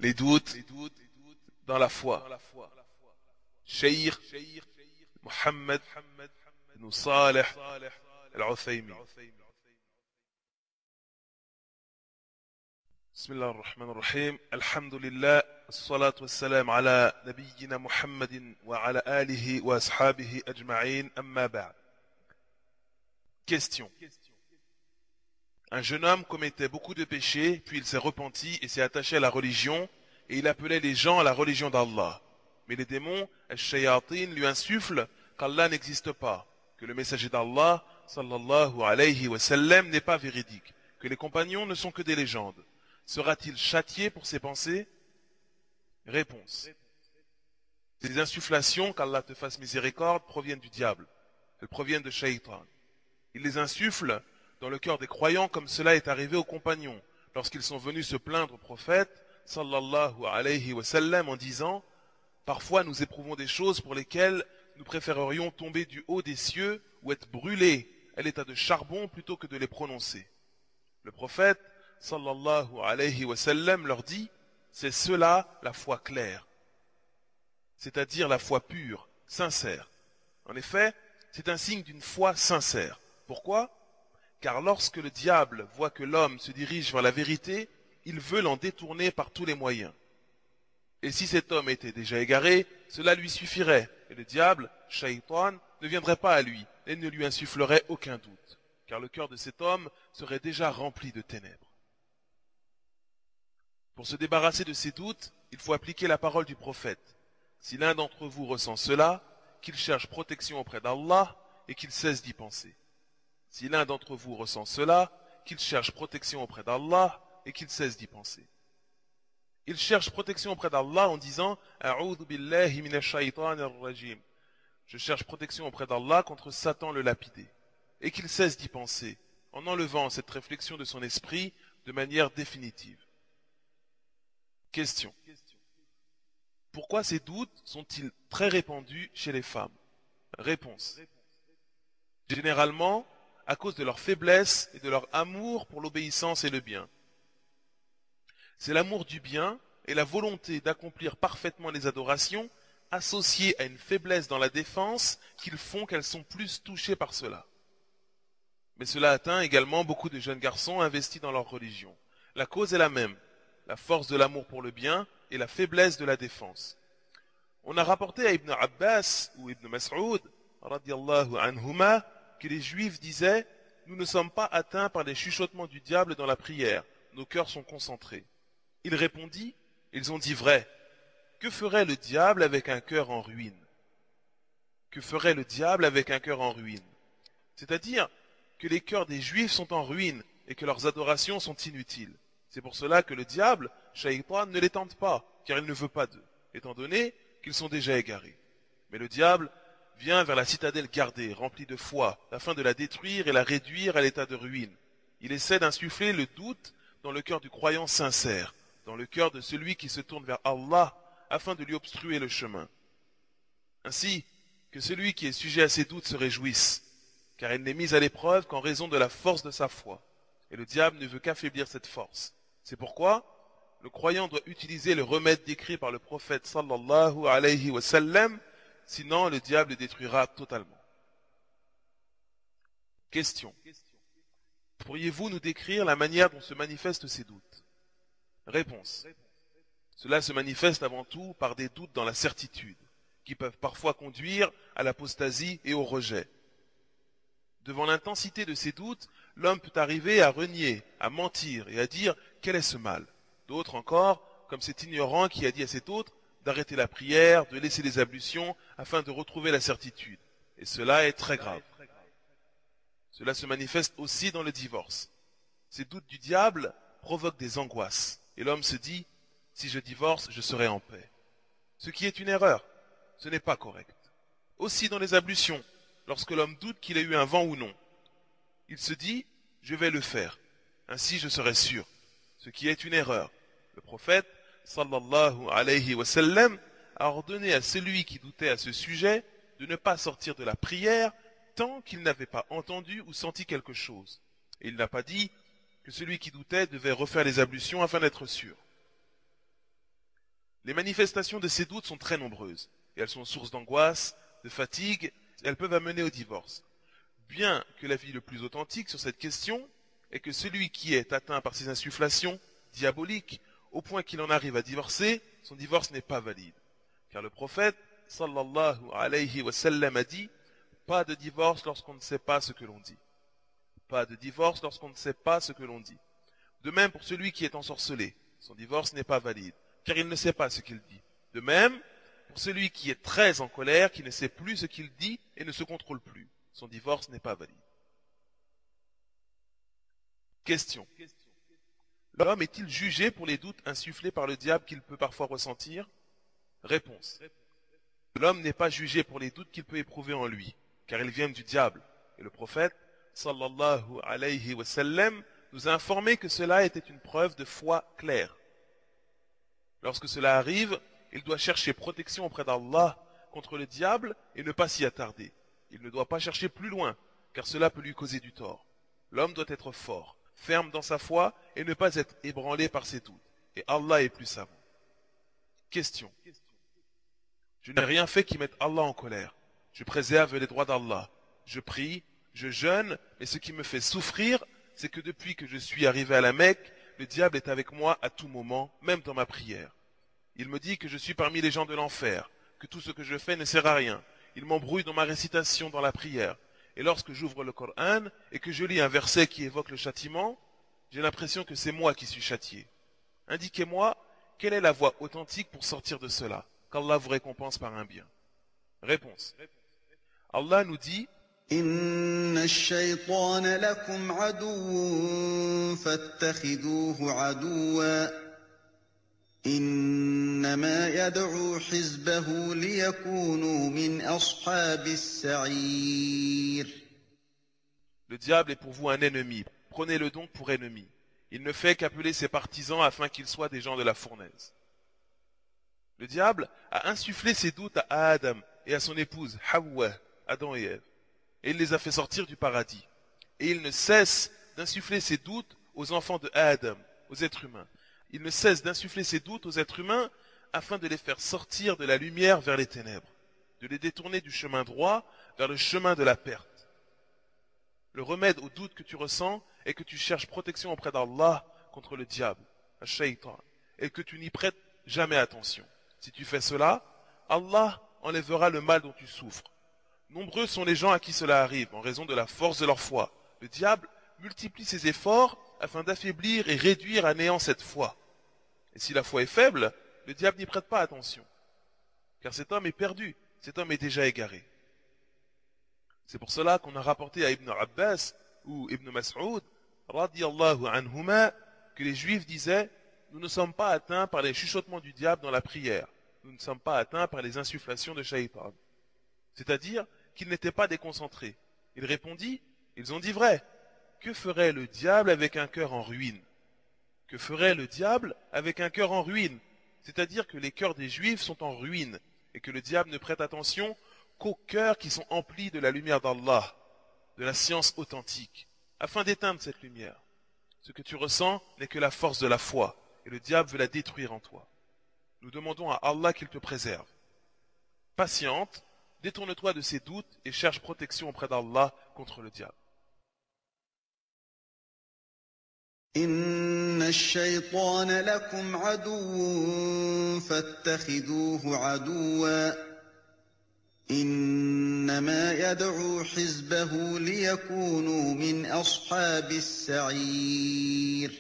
les doutes dans la foi. Cheikh Mohammed ibn Saleh al-Uthaymin. بسم الله الرحمن الرحيم الحمد لله الصلاة والسلام على نبينا محمد وعلى آله وأصحابه أجمعين أما بعد. Question. Un jeune homme commettait beaucoup de péchés, puis il s'est repenti et s'est attaché à la religion, et il appelait les gens à la religion d'Allah. Mais les démons, al-shayatin, lui insufflent qu'Allah n'existe pas, que le messager d'Allah, sallallahu alayhi wa sallam, n'est pas véridique, que les compagnons ne sont que des légendes. Sera-t-il châtié pour ses pensées? Réponse. Ces insufflations, qu'Allah te fasse miséricorde, proviennent du diable. Elles proviennent de Shaitan. Il les insuffle dans le cœur des croyants comme cela est arrivé aux compagnons lorsqu'ils sont venus se plaindre au prophète sallallahu alayhi wa sallam en disant « Parfois nous éprouvons des choses pour lesquelles nous préférerions tomber du haut des cieux ou être brûlés à l'état de charbon plutôt que de les prononcer. » Le prophète sallallahu alayhi wa sallam leur dit « C'est cela la foi claire, c'est-à-dire la foi pure, sincère. En effet, c'est un signe d'une foi sincère. Pourquoi ? Car lorsque le diable voit que l'homme se dirige vers la vérité, il veut l'en détourner par tous les moyens. Et si cet homme était déjà égaré, cela lui suffirait, et le diable, Shaitan, ne viendrait pas à lui et ne lui insufflerait aucun doute, car le cœur de cet homme serait déjà rempli de ténèbres. Pour se débarrasser de ces doutes, il faut appliquer la parole du prophète. Si l'un d'entre vous ressent cela, qu'il cherche protection auprès d'Allah et qu'il cesse d'y penser. Si l'un d'entre vous ressent cela, qu'il cherche protection auprès d'Allah et qu'il cesse d'y penser. Il cherche protection auprès d'Allah en disant « A'udhu billahi minash shaytanir rajim » Je cherche protection auprès d'Allah contre Satan le lapidé. Et qu'il cesse d'y penser, en enlevant cette réflexion de son esprit de manière définitive. Question. Pourquoi ces doutes sont-ils très répandus chez les femmes? Réponse. Généralement, à cause de leur faiblesse et de leur amour pour l'obéissance et le bien. C'est l'amour du bien et la volonté d'accomplir parfaitement les adorations associées à une faiblesse dans la défense qu'ils font qu'elles sont plus touchées par cela. Mais cela atteint également beaucoup de jeunes garçons investis dans leur religion. La cause est la même, la force de l'amour pour le bien et la faiblesse de la défense. On a rapporté à Ibn Abbas ou Ibn Mas'ud, radiyallahu anhuma, que les Juifs disaient « Nous ne sommes pas atteints par les chuchotements du diable dans la prière, nos cœurs sont concentrés. » Il répondit « Ils ont dit vrai. Que ferait le diable avec un cœur en ruine? Que ferait le diable avec un cœur en ruine? C'est-à-dire que les cœurs des Juifs sont en ruine et que leurs adorations sont inutiles. C'est pour cela que le diable, Shaitan, ne les tente pas, car il ne veut pas d'eux, étant donné qu'ils sont déjà égarés. Mais le diable vient vers la citadelle gardée, remplie de foi, afin de la détruire et la réduire à l'état de ruine. Il essaie d'insuffler le doute dans le cœur du croyant sincère, dans le cœur de celui qui se tourne vers Allah, afin de lui obstruer le chemin. Ainsi, que celui qui est sujet à ces doutes se réjouisse, car il n'est mis à l'épreuve qu'en raison de la force de sa foi. Et le diable ne veut qu'affaiblir cette force. C'est pourquoi le croyant doit utiliser le remède décrit par le prophète sallallahu alayhi wa sallam, sinon le diable le détruira totalement. Question. Pourriez-vous nous décrire la manière dont se manifestent ces doutes? Réponse. Cela se manifeste avant tout par des doutes dans la certitude, qui peuvent parfois conduire à l'apostasie et au rejet. Devant l'intensité de ces doutes, l'homme peut arriver à renier, à mentir et à dire « Quel est ce mal ?» D'autres encore, comme cet ignorant qui a dit à cet autre d'arrêter la prière, de laisser les ablutions afin de retrouver la certitude. Et cela est très grave. Cela se manifeste aussi dans le divorce. Ces doutes du diable provoquent des angoisses. Et l'homme se dit « Si je divorce, je serai en paix. » Ce qui est une erreur. Ce n'est pas correct. Aussi dans les ablutions, lorsque l'homme doute qu'il ait eu un vent ou non, il se dit « Je vais le faire. Ainsi je serai sûr. » Ce qui est une erreur. Le prophète, sallallahu alayhi wa sallam, a ordonné à celui qui doutait à ce sujet de ne pas sortir de la prière tant qu'il n'avait pas entendu ou senti quelque chose. Et il n'a pas dit que celui qui doutait devait refaire les ablutions afin d'être sûr. Les manifestations de ces doutes sont très nombreuses, et elles sont source d'angoisse, de fatigue, et elles peuvent amener au divorce. Bien que l'avis le plus authentique sur cette question est que celui qui est atteint par ces insufflations diaboliques, au point qu'il en arrive à divorcer, son divorce n'est pas valide. Car le prophète, sallallahu alayhi wa sallam, a dit, pas de divorce lorsqu'on ne sait pas ce que l'on dit. Pas de divorce lorsqu'on ne sait pas ce que l'on dit. De même pour celui qui est ensorcelé, son divorce n'est pas valide, car il ne sait pas ce qu'il dit. De même, pour celui qui est très en colère, qui ne sait plus ce qu'il dit et ne se contrôle plus, son divorce n'est pas valide. Question. L'homme est-il jugé pour les doutes insufflés par le diable qu'il peut parfois ressentir? Réponse. L'homme n'est pas jugé pour les doutes qu'il peut éprouver en lui, car ils viennent du diable. Et le prophète, sallallahu alayhi wa sallam, nous a informé que cela était une preuve de foi claire. Lorsque cela arrive, il doit chercher protection auprès d'Allah contre le diable et ne pas s'y attarder. Il ne doit pas chercher plus loin, car cela peut lui causer du tort. L'homme doit être fort, ferme dans sa foi et ne pas être ébranlé par ses doutes. Et Allah est plus savant. Question. Je n'ai rien fait qui mette Allah en colère. Je préserve les droits d'Allah. Je prie, je jeûne, mais ce qui me fait souffrir, c'est que depuis que je suis arrivé à la Mecque, le diable est avec moi à tout moment, même dans ma prière. Il me dit que je suis parmi les gens de l'enfer, que tout ce que je fais ne sert à rien. Il m'embrouille dans ma récitation dans la prière. Et lorsque j'ouvre le Coran et que je lis un verset qui évoque le châtiment, j'ai l'impression que c'est moi qui suis châtié. Indiquez-moi quelle est la voie authentique pour sortir de cela, qu'Allah vous récompense par un bien. Réponse. Allah nous dit, إن الشيطان لكم عدو فاتخذوه عدوا إنما يدعو حزبه ليكونوا من أصحاب السعير. Le diable est pour vous un ennemi, prenez-le donc pour ennemi. Il ne fait qu'appeler ses partisans afin qu'ils soient des gens de la fournaise. Le diable a insufflé ses doutes à Adam et à son épouse Hawa, Adam et Ève. Et il les a fait sortir du paradis. Et il ne cesse d'insuffler ses doutes aux enfants de Adam, aux êtres humains. Il ne cesse d'insuffler ses doutes aux êtres humains afin de les faire sortir de la lumière vers les ténèbres, de les détourner du chemin droit vers le chemin de la perte. Le remède aux doutes que tu ressens est que tu cherches protection auprès d'Allah contre le diable, le shaitan, et que tu n'y prêtes jamais attention. Si tu fais cela, Allah enlèvera le mal dont tu souffres. Nombreux sont les gens à qui cela arrive en raison de la force de leur foi. Le diable multiplie ses efforts afin d'affaiblir et réduire à néant cette foi. Et si la foi est faible, le diable n'y prête pas attention. Car cet homme est perdu, cet homme est déjà égaré. C'est pour cela qu'on a rapporté à Ibn Abbas ou Ibn Mas'ud, radiyallahu anhuma, que les Juifs disaient « Nous ne sommes pas atteints par les chuchotements du diable dans la prière. Nous ne sommes pas atteints par les insufflations de Shaitan. » C'est-à-dire qu'ils n'étaient pas déconcentrés. Il répondit, ils ont dit vrai. Que ferait le diable avec un cœur en ruine? Que ferait le diable avec un cœur en ruine? C'est-à-dire que les cœurs des Juifs sont en ruine et que le diable ne prête attention qu'aux cœurs qui sont emplis de la lumière d'Allah, de la science authentique, afin d'éteindre cette lumière. Ce que tu ressens n'est que la force de la foi et le diable veut la détruire en toi. Nous demandons à Allah qu'il te préserve. Patiente, détourne-toi de ces doutes et cherche protection auprès d'Allah contre le diable. إن الشيطان لكم عدو فاتخذوه عدوا إنما يدعو حزبه ليكونوا من أصحاب السعير.